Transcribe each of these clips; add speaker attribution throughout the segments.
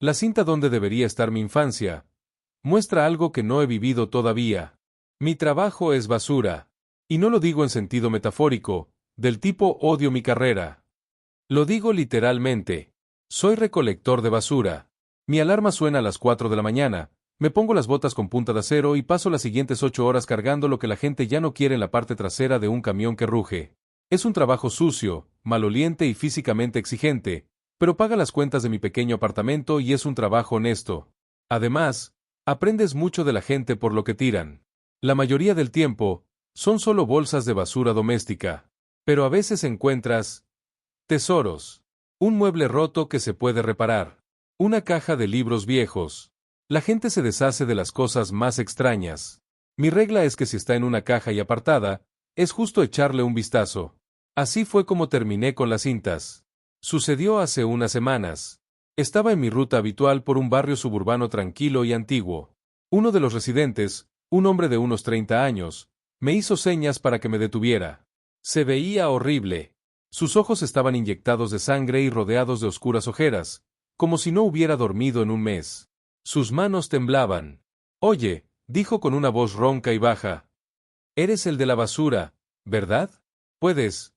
Speaker 1: La cinta donde debería estar mi infancia. Muestra algo que no he vivido todavía. Mi trabajo es basura. Y no lo digo en sentido metafórico, del tipo odio mi carrera. Lo digo literalmente. Soy recolector de basura. Mi alarma suena a las 4 de la mañana, me pongo las botas con punta de acero y paso las siguientes 8 horas cargando lo que la gente ya no quiere en la parte trasera de un camión que ruge. Es un trabajo sucio, maloliente y físicamente exigente, pero paga las cuentas de mi pequeño apartamento y es un trabajo honesto. Además, aprendes mucho de la gente por lo que tiran. La mayoría del tiempo, son solo bolsas de basura doméstica. Pero a veces encuentras tesoros. Un mueble roto que se puede reparar. Una caja de libros viejos. La gente se deshace de las cosas más extrañas. Mi regla es que si está en una caja y apartada, es justo echarle un vistazo. Así fue como terminé con las cintas. Sucedió hace unas semanas. Estaba en mi ruta habitual por un barrio suburbano tranquilo y antiguo. Uno de los residentes, un hombre de unos 30 años, me hizo señas para que me detuviera. Se veía horrible. Sus ojos estaban inyectados de sangre y rodeados de oscuras ojeras, como si no hubiera dormido en un mes. Sus manos temblaban. Oye, dijo con una voz ronca y baja. Eres el de la basura, ¿verdad? ¿Puedes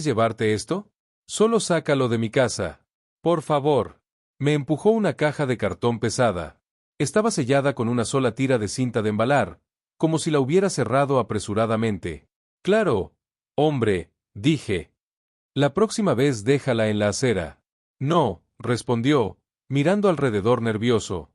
Speaker 1: llevarte esto? Solo sácalo de mi casa. Por favor. Me empujó una caja de cartón pesada. Estaba sellada con una sola tira de cinta de embalar, como si la hubiera cerrado apresuradamente. Claro, hombre, dije. La próxima vez déjala en la acera. No, respondió, mirando alrededor nervioso.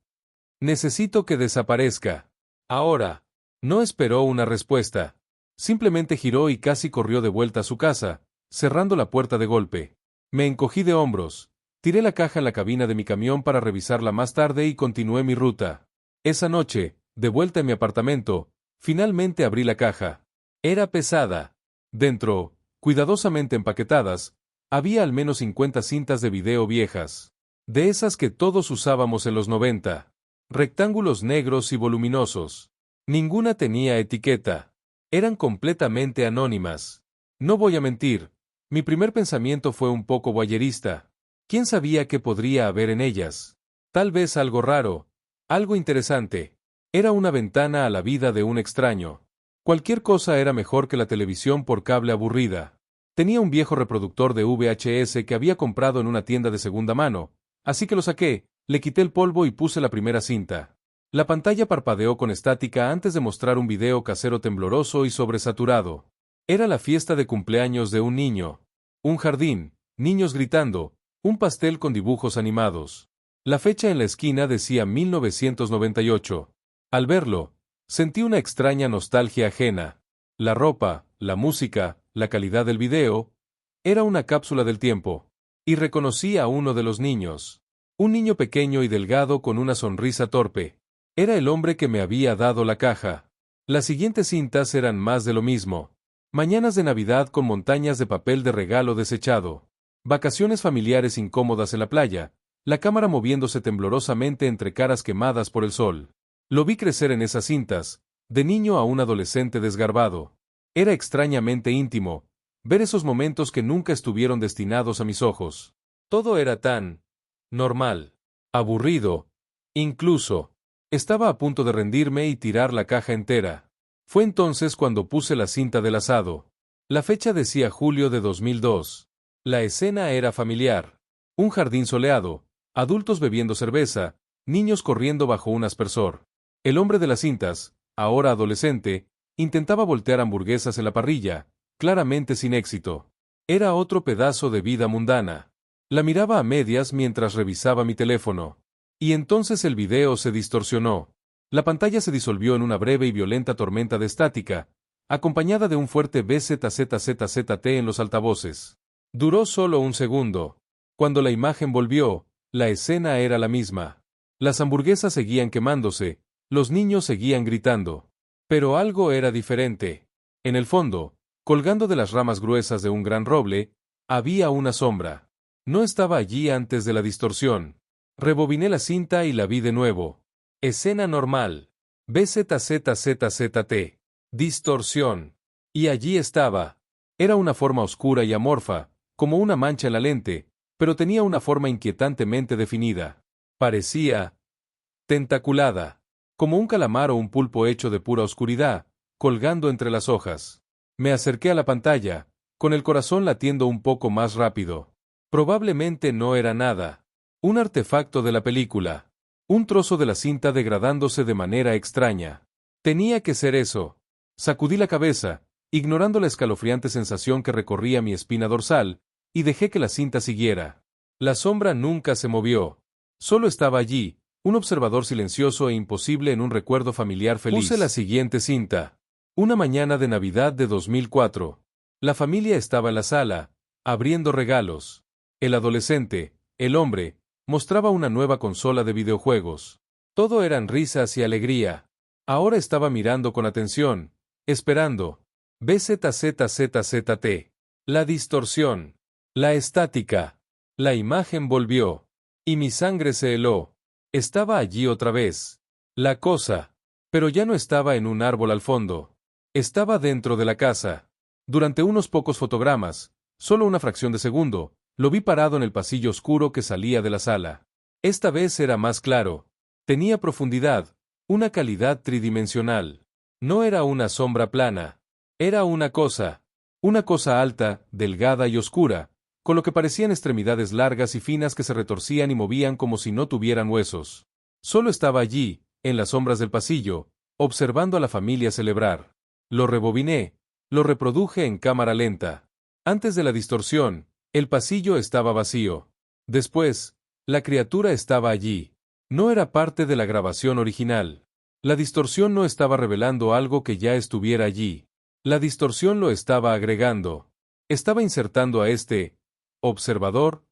Speaker 1: Necesito que desaparezca. Ahora. No esperó una respuesta. Simplemente giró y casi corrió de vuelta a su casa, cerrando la puerta de golpe. Me encogí de hombros. Tiré la caja en la cabina de mi camión para revisarla más tarde y continué mi ruta. Esa noche, de vuelta en mi apartamento, finalmente abrí la caja. Era pesada. Dentro, cuidadosamente empaquetadas, había al menos 50 cintas de video viejas. De esas que todos usábamos en los 90. Rectángulos negros y voluminosos. Ninguna tenía etiqueta. Eran completamente anónimas. No voy a mentir, mi primer pensamiento fue un poco voyerista. ¿Quién sabía qué podría haber en ellas? Tal vez algo raro, algo interesante. Era una ventana a la vida de un extraño. Cualquier cosa era mejor que la televisión por cable aburrida. Tenía un viejo reproductor de VHS que había comprado en una tienda de segunda mano, así que lo saqué, le quité el polvo y puse la primera cinta. La pantalla parpadeó con estática antes de mostrar un video casero tembloroso y sobresaturado. Era la fiesta de cumpleaños de un niño. Un jardín, niños gritando, un pastel con dibujos animados. La fecha en la esquina decía 1998. Al verlo, sentí una extraña nostalgia ajena. La ropa, la música, la calidad del video, era una cápsula del tiempo. Y reconocí a uno de los niños. Un niño pequeño y delgado con una sonrisa torpe. Era el hombre que me había dado la caja. Las siguientes cintas eran más de lo mismo. Mañanas de Navidad con montañas de papel de regalo desechado. Vacaciones familiares incómodas en la playa, la cámara moviéndose temblorosamente entre caras quemadas por el sol. Lo vi crecer en esas cintas, de niño a un adolescente desgarbado. Era extrañamente íntimo, ver esos momentos que nunca estuvieron destinados a mis ojos. Todo era tan normal, aburrido, incluso. Estaba a punto de rendirme y tirar la caja entera. Fue entonces cuando puse la cinta del asado. La fecha decía julio de 2002. La escena era familiar. Un jardín soleado, adultos bebiendo cerveza, niños corriendo bajo un aspersor. El hombre de las cintas, ahora adolescente, intentaba voltear hamburguesas en la parrilla, claramente sin éxito. Era otro pedazo de vida mundana. La miraba a medias mientras revisaba mi teléfono. Y entonces el video se distorsionó. La pantalla se disolvió en una breve y violenta tormenta de estática, acompañada de un fuerte BZZZZT en los altavoces. Duró solo un segundo. Cuando la imagen volvió, la escena era la misma. Las hamburguesas seguían quemándose, los niños seguían gritando. Pero algo era diferente. En el fondo, colgando de las ramas gruesas de un gran roble, había una sombra. No estaba allí antes de la distorsión. Rebobiné la cinta y la vi de nuevo. Escena normal. BZZZZT. Distorsión. Y allí estaba. Era una forma oscura y amorfa, como una mancha en la lente, pero tenía una forma inquietantemente definida. Parecía tentaculada, como un calamar o un pulpo hecho de pura oscuridad, colgando entre las hojas. Me acerqué a la pantalla, con el corazón latiendo un poco más rápido. Probablemente no era nada. Un artefacto de la película. Un trozo de la cinta degradándose de manera extraña. Tenía que ser eso. Sacudí la cabeza, ignorando la escalofriante sensación que recorría mi espina dorsal, y dejé que la cinta siguiera. La sombra nunca se movió. Solo estaba allí, un observador silencioso e imposible en un recuerdo familiar feliz. Puse la siguiente cinta. Una mañana de Navidad de 2004. La familia estaba en la sala, abriendo regalos. El adolescente, el hombre, mostraba una nueva consola de videojuegos. Todo eran risas y alegría. Ahora estaba mirando con atención, esperando. BZZZZT. La distorsión. La estática. La imagen volvió. Y mi sangre se heló. Estaba allí otra vez. La cosa. Pero ya no estaba en un árbol al fondo. Estaba dentro de la casa. Durante unos pocos fotogramas, solo una fracción de segundo, lo vi parado en el pasillo oscuro que salía de la sala. Esta vez era más claro. Tenía profundidad, una calidad tridimensional. No era una sombra plana. Era una cosa alta, delgada y oscura, con lo que parecían extremidades largas y finas que se retorcían y movían como si no tuvieran huesos. Solo estaba allí, en las sombras del pasillo, observando a la familia celebrar. Lo rebobiné, lo reproduje en cámara lenta. Antes de la distorsión, el pasillo estaba vacío. Después, la criatura estaba allí. No era parte de la grabación original. La distorsión no estaba revelando algo que ya estuviera allí. La distorsión lo estaba agregando. Estaba insertando a este observador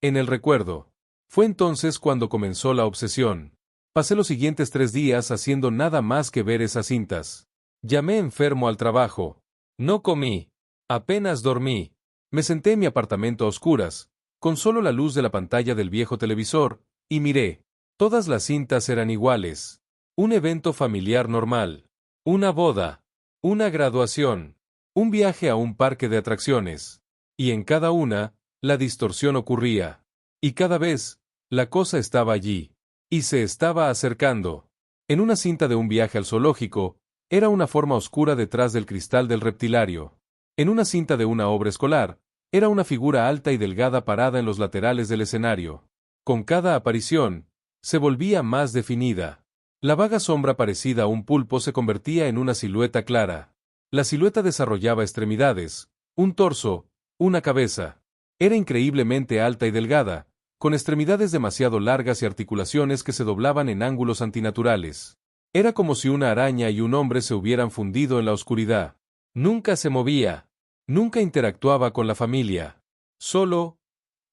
Speaker 1: en el recuerdo. Fue entonces cuando comenzó la obsesión. Pasé los siguientes 3 días haciendo nada más que ver esas cintas. Llamé enfermo al trabajo. No comí. Apenas dormí. Me senté en mi apartamento a oscuras, con solo la luz de la pantalla del viejo televisor, y miré. Todas las cintas eran iguales. Un evento familiar normal. Una boda. Una graduación. Un viaje a un parque de atracciones. Y en cada una, la distorsión ocurría. Y cada vez, la cosa estaba allí. Y se estaba acercando. En una cinta de un viaje al zoológico, era una forma oscura detrás del cristal del reptilario. En una cinta de una obra escolar, era una figura alta y delgada parada en los laterales del escenario. Con cada aparición, se volvía más definida. La vaga sombra parecida a un pulpo se convertía en una silueta clara. La silueta desarrollaba extremidades, un torso, una cabeza. Era increíblemente alta y delgada, con extremidades demasiado largas y articulaciones que se doblaban en ángulos antinaturales. Era como si una araña y un hombre se hubieran fundido en la oscuridad. Nunca se movía. Nunca interactuaba con la familia. Solo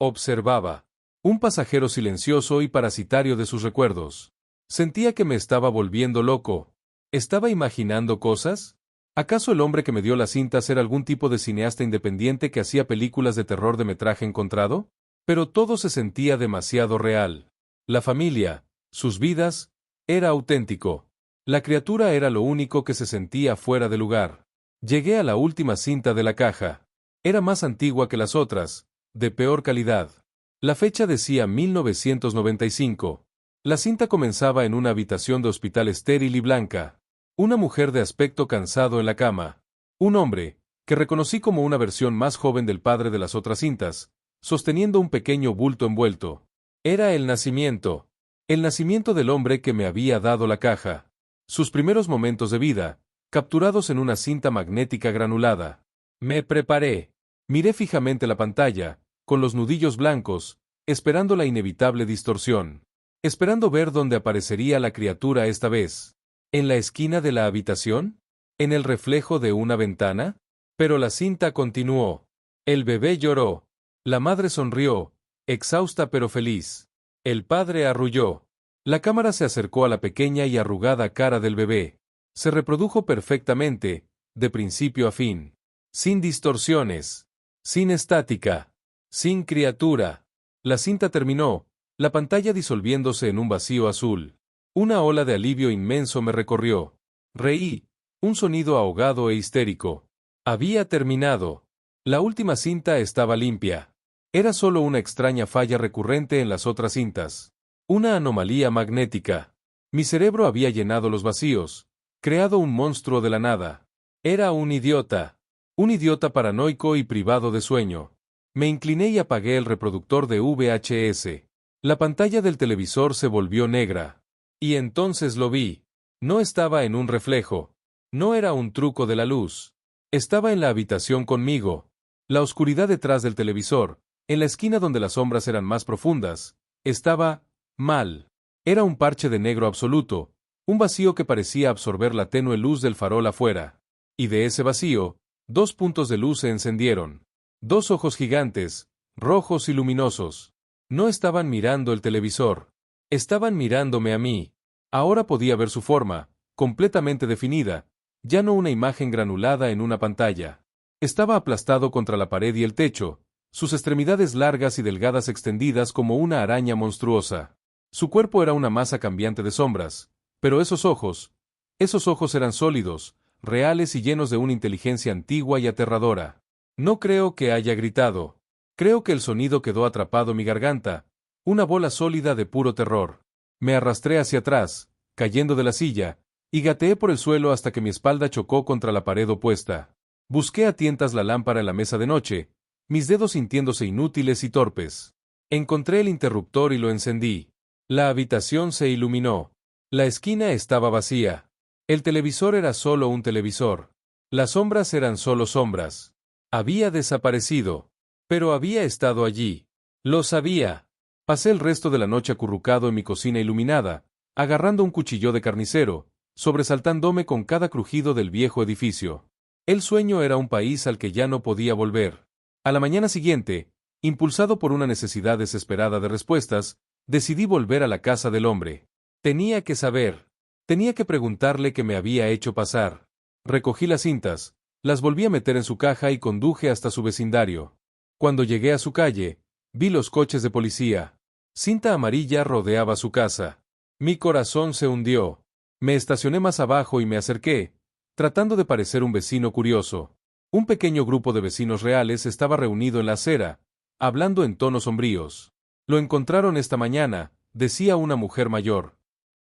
Speaker 1: observaba. Un pasajero silencioso y parasitario de sus recuerdos. Sentía que me estaba volviendo loco. ¿Estaba imaginando cosas? ¿Acaso el hombre que me dio las cintas era algún tipo de cineasta independiente que hacía películas de terror de metraje encontrado? Pero todo se sentía demasiado real. La familia, sus vidas, era auténtico. La criatura era lo único que se sentía fuera de lugar. Llegué a la última cinta de la caja. Era más antigua que las otras, de peor calidad. La fecha decía 1995. La cinta comenzaba en una habitación de hospital estéril y blanca. Una mujer de aspecto cansado en la cama. Un hombre, que reconocí como una versión más joven del padre de las otras cintas, sosteniendo un pequeño bulto envuelto. Era el nacimiento. El nacimiento del hombre que me había dado la caja. Sus primeros momentos de vida, capturados en una cinta magnética granulada. Me preparé. Miré fijamente la pantalla, con los nudillos blancos, esperando la inevitable distorsión. Esperando ver dónde aparecería la criatura esta vez. ¿En la esquina de la habitación? ¿En el reflejo de una ventana? Pero la cinta continuó. El bebé lloró. La madre sonrió, exhausta pero feliz. El padre arrulló. La cámara se acercó a la pequeña y arrugada cara del bebé. Se reprodujo perfectamente, de principio a fin. Sin distorsiones. Sin estática. Sin criatura. La cinta terminó, la pantalla disolviéndose en un vacío azul. Una ola de alivio inmenso me recorrió. Reí, un sonido ahogado e histérico. Había terminado. La última cinta estaba limpia. Era solo una extraña falla recurrente en las otras cintas. Una anomalía magnética. Mi cerebro había llenado los vacíos, creado un monstruo de la nada. Era un idiota paranoico y privado de sueño. Me incliné y apagué el reproductor de VHS. La pantalla del televisor se volvió negra. Y entonces lo vi. No estaba en un reflejo. No era un truco de la luz. Estaba en la habitación conmigo. La oscuridad detrás del televisor, en la esquina donde las sombras eran más profundas, estaba mal. Era un parche de negro absoluto, un vacío que parecía absorber la tenue luz del farol afuera. Y de ese vacío, dos puntos de luz se encendieron. Dos ojos gigantes, rojos y luminosos. No estaban mirando el televisor. Estaban mirándome a mí. Ahora podía ver su forma, completamente definida, ya no una imagen granulada en una pantalla. Estaba aplastado contra la pared y el techo, sus extremidades largas y delgadas extendidas como una araña monstruosa. Su cuerpo era una masa cambiante de sombras, pero esos ojos eran sólidos, reales y llenos de una inteligencia antigua y aterradora. No creo que haya gritado. Creo que el sonido quedó atrapado en mi garganta, una bola sólida de puro terror. Me arrastré hacia atrás, cayendo de la silla, y gateé por el suelo hasta que mi espalda chocó contra la pared opuesta. Busqué a tientas la lámpara en la mesa de noche, mis dedos sintiéndose inútiles y torpes. Encontré el interruptor y lo encendí. La habitación se iluminó. La esquina estaba vacía. El televisor era solo un televisor. Las sombras eran solo sombras. Había desaparecido. Pero había estado allí. Lo sabía. Pasé el resto de la noche acurrucado en mi cocina iluminada, agarrando un cuchillo de carnicero, sobresaltándome con cada crujido del viejo edificio. El sueño era un país al que ya no podía volver. A la mañana siguiente, impulsado por una necesidad desesperada de respuestas, decidí volver a la casa del hombre. Tenía que saber. Tenía que preguntarle qué me había hecho pasar. Recogí las cintas, las volví a meter en su caja y conduje hasta su vecindario. Cuando llegué a su calle, vi los coches de policía. Cinta amarilla rodeaba su casa. Mi corazón se hundió. Me estacioné más abajo y me acerqué, tratando de parecer un vecino curioso. Un pequeño grupo de vecinos reales estaba reunido en la acera, hablando en tonos sombríos. Lo encontraron esta mañana, decía una mujer mayor.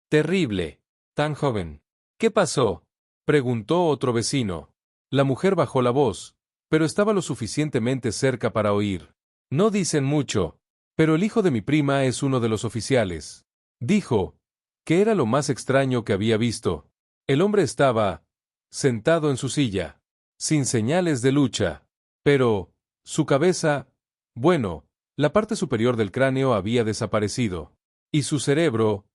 Speaker 1: Terrible. Tan joven. ¿Qué pasó? Preguntó otro vecino. La mujer bajó la voz, pero estaba lo suficientemente cerca para oír. No dicen mucho, pero el hijo de mi prima es uno de los oficiales. Dijo, que era lo más extraño que había visto. El hombre estaba sentado en su silla, sin señales de lucha. Pero, su cabeza, bueno, la parte superior del cráneo había desaparecido. Y su cerebro,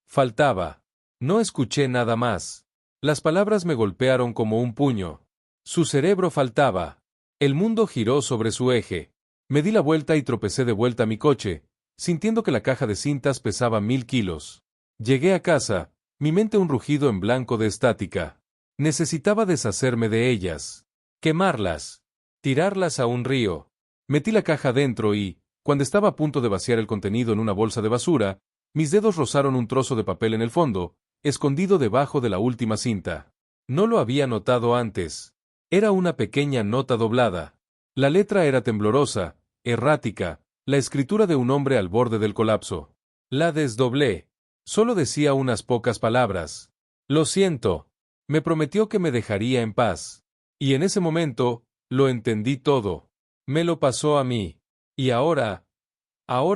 Speaker 1: faltaba. No escuché nada más. Las palabras me golpearon como un puño. Su cerebro faltaba. El mundo giró sobre su eje. Me di la vuelta y tropecé de vuelta a mi coche, sintiendo que la caja de cintas pesaba 1000 kilos. Llegué a casa, mi mente un rugido en blanco de estática. Necesitaba deshacerme de ellas. Quemarlas. Tirarlas a un río. Metí la caja dentro y, cuando estaba a punto de vaciar el contenido en una bolsa de basura, mis dedos rozaron un trozo de papel en el fondo, escondido debajo de la última cinta. No lo había notado antes. Era una pequeña nota doblada. La letra era temblorosa, errática, la escritura de un hombre al borde del colapso. La desdoblé. Solo decía unas pocas palabras. Lo siento. Me prometió que me dejaría en paz. Y en ese momento, lo entendí todo. Me lo pasó a mí. Y ahora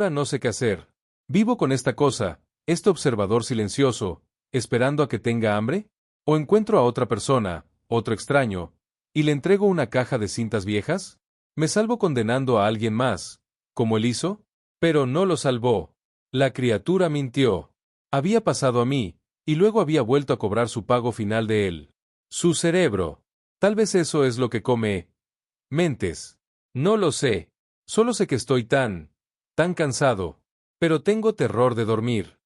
Speaker 1: no sé qué hacer. ¿Vivo con esta cosa, este observador silencioso, esperando a que tenga hambre? ¿O encuentro a otra persona, otro extraño, y le entrego una caja de cintas viejas? ¿Me salvo condenando a alguien más, como él hizo? Pero no lo salvó. La criatura mintió. Había pasado a mí, y luego había vuelto a cobrar su pago final de él. Su cerebro. Tal vez eso es lo que come mentes. No lo sé. Solo sé que estoy tan cansado. Pero tengo terror de dormir.